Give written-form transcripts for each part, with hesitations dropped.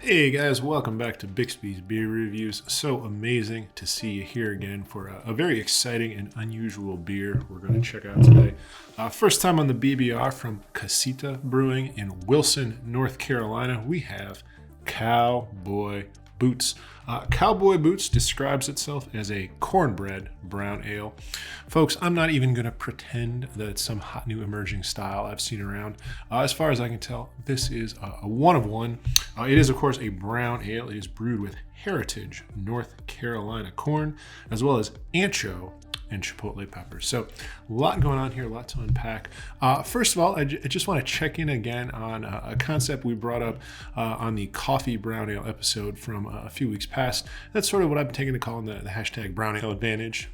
Hey guys, welcome back to Bixby's Beer Reviews. So amazing to see you here again for a very exciting and unusual beer we're going to check out today. First time on the BBR from Casita Brewing in Wilson, North Carolina, we have Cowboy Boots. Cowboy Boots describes itself as a cornbread brown ale. Folks, I'm not even going to pretend that it's some hot new emerging style I've seen around. As far as I can tell, this is a one of one. It is, of course, a brown ale. It is brewed with heritage North Carolina corn, as well as ancho and chipotle peppers. So a lot going on here, a lot to unpack. First of all, I just want to check in again on a concept we brought up on the coffee brown ale episode from a few weeks past. That's sort of what I've taken to calling the hashtag Brownie Advantage.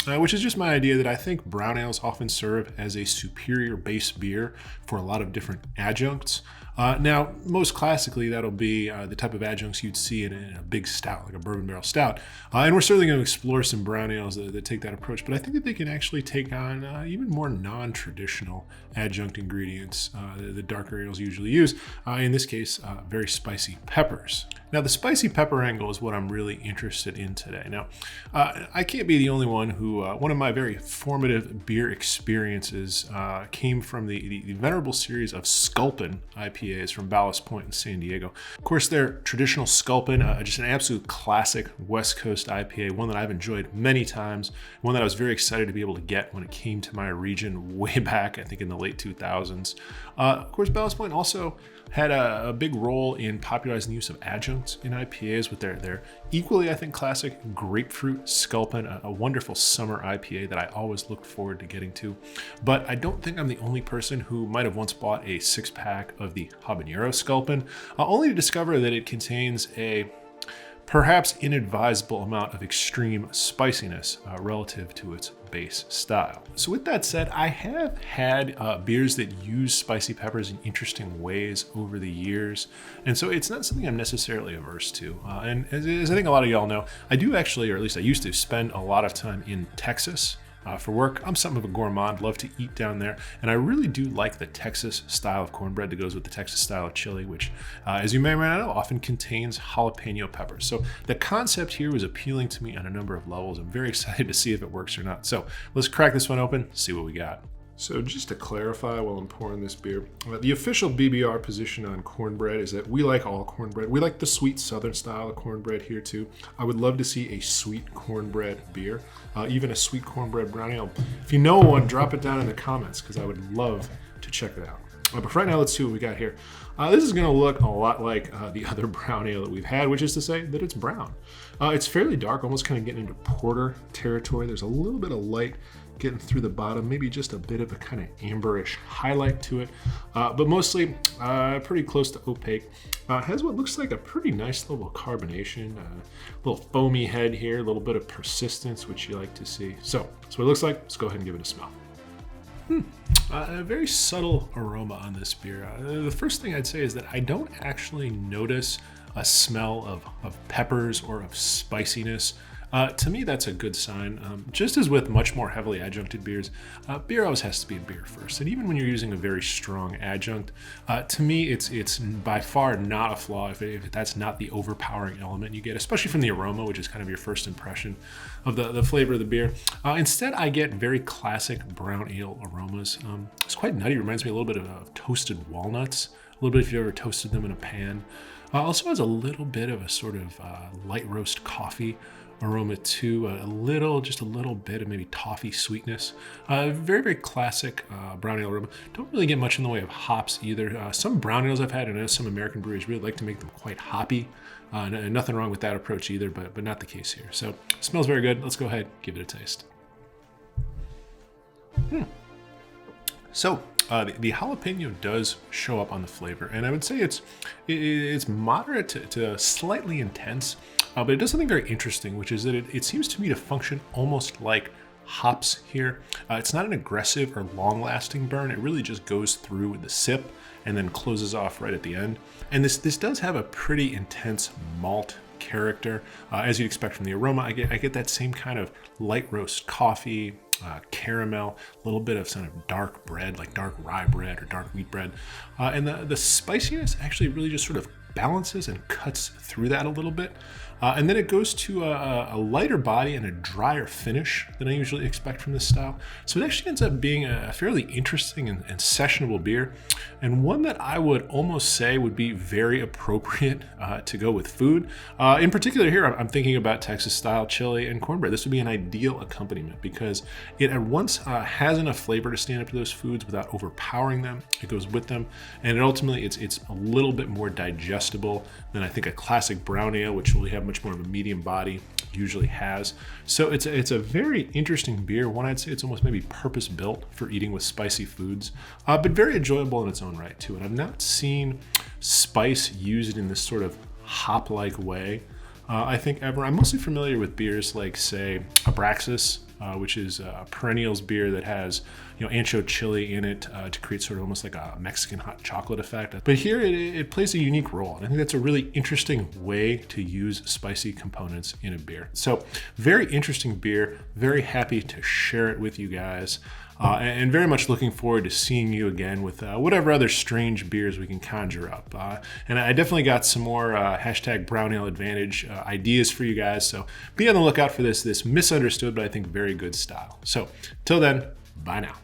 Which is just my idea that I think brown ales often serve as a superior base beer for a lot of different adjuncts. Now, most classically, that'll be the type of adjuncts you'd see in a big stout, like a bourbon barrel stout. And we're certainly going to explore some brown ales that take that approach, but I think that they can actually take on even more non-traditional adjunct ingredients that darker ales usually use. In this case, very spicy peppers. Now, the spicy pepper angle is what I'm really interested in today. Now, I can't be the only one who, one of my very formative beer experiences came from the venerable series of Sculpin IPAs from Ballast Point in San Diego. Of course, their traditional Sculpin, just an absolute classic West Coast IPA, one that I've enjoyed many times, one that I was very excited to be able to get when it came to my region way back, I think in the late 2000s. Of course, Ballast Point also had a big role in popularizing the use of adjuncts in IPAs with their equally, I think, classic grapefruit Sculpin, a wonderful summer IPA that I always looked forward to getting to. But I don't think I'm the only person who might have once bought a 6-pack of the habanero Sculpin, only to discover that it contains a perhaps inadvisable amount of extreme spiciness relative to its base style. So with that said, I have had beers that use spicy peppers in interesting ways over the years, and so it's not something I'm necessarily averse to. And as I think a lot of y'all know, I do actually, or at least I used to, spend a lot of time in Texas for work. I'm something of a gourmand, love to eat down there, and I really do like the Texas style of cornbread that goes with the Texas style of chili, which, as you may or may not know, often contains jalapeno peppers. So the concept here was appealing to me on a number of levels. I'm very excited to see if it works or not. So let's crack this one open, see what we got. So just to clarify while I'm pouring this beer, the official BBR position on cornbread is that we like all cornbread. We like the sweet southern style of cornbread here too. I would love to see a sweet cornbread beer, even a sweet cornbread brown ale. If you know one, drop it down in the comments because I would love to check it out. But for right now, let's see what we got here. This is going to look a lot like the other brown ale that we've had, which is to say that it's brown. It's fairly dark, almost kind of getting into porter territory. There's a little bit of light getting through the bottom, maybe just a bit of a kind of amberish highlight to it, but mostly pretty close to opaque. Has what looks like a pretty nice level of carbonation, a little foamy head here, a little bit of persistence, which you like to see. So that's what it looks like. Let's go ahead and give it a smell. A very subtle aroma on this beer. The first thing I'd say is that I don't actually notice a smell of peppers or of spiciness. To me, that's a good sign. Just as with much more heavily adjuncted beers, beer always has to be a beer first. And even when you're using a very strong adjunct, to me, it's by far not a flaw if that's not the overpowering element you get, especially from the aroma, which is kind of your first impression of the flavor of the beer. Instead, I get very classic brown ale aromas. It's quite nutty. It reminds me a little bit of toasted walnuts, a little bit if you ever toasted them in a pan. Also has a little bit of a sort of light roast coffee aroma too, just a little bit of maybe toffee sweetness. Very, very classic brown ale aroma. Don't really get much in the way of hops either. Some brown ales I've had, and I know some American breweries really like to make them quite hoppy. And nothing wrong with that approach either, but not the case here. So it smells very good. Let's go ahead, give it a taste. So the jalapeno does show up on the flavor, and I would say it's moderate to slightly intense, but it does something very interesting, which is that it seems to me to function almost like hops here. It's not an aggressive or long-lasting burn. It really just goes through with the sip and then closes off right at the end. And this does have a pretty intense malt character, as you'd expect from the aroma. I get that same kind of light roast coffee, caramel, a little bit of kind of dark bread, like dark rye bread or dark wheat bread. And the spiciness actually really just sort of balances and cuts through that a little bit. And then it goes to a lighter body and a drier finish than I usually expect from this style. So it actually ends up being a fairly interesting and sessionable beer, and one that I would almost say would be very appropriate to go with food. In particular here, I'm thinking about Texas style chili and cornbread. This would be an ideal accompaniment because it at once has enough flavor to stand up to those foods without overpowering them. It goes with them, and it ultimately it's a little bit more digestible than I think a classic brown ale, which will have much more of a medium body, usually has. So it's a very interesting beer. One, I'd say it's almost maybe purpose built for eating with spicy foods, but very enjoyable in its own right too. And I've not seen spice used in this sort of hop-like way, I think, ever. I'm mostly familiar with beers like, say, Abraxas, which is a perennials beer that has, ancho chili in it to create sort of almost like a Mexican hot chocolate effect. But here it plays a unique role, and I think that's a really interesting way to use spicy components in a beer. So very interesting beer, very happy to share it with you guys. And very much looking forward to seeing you again with whatever other strange beers we can conjure up. And I definitely got some more hashtag Brownie Advantage ideas for you guys. So be on the lookout for this misunderstood, but I think very good style. So till then, bye now.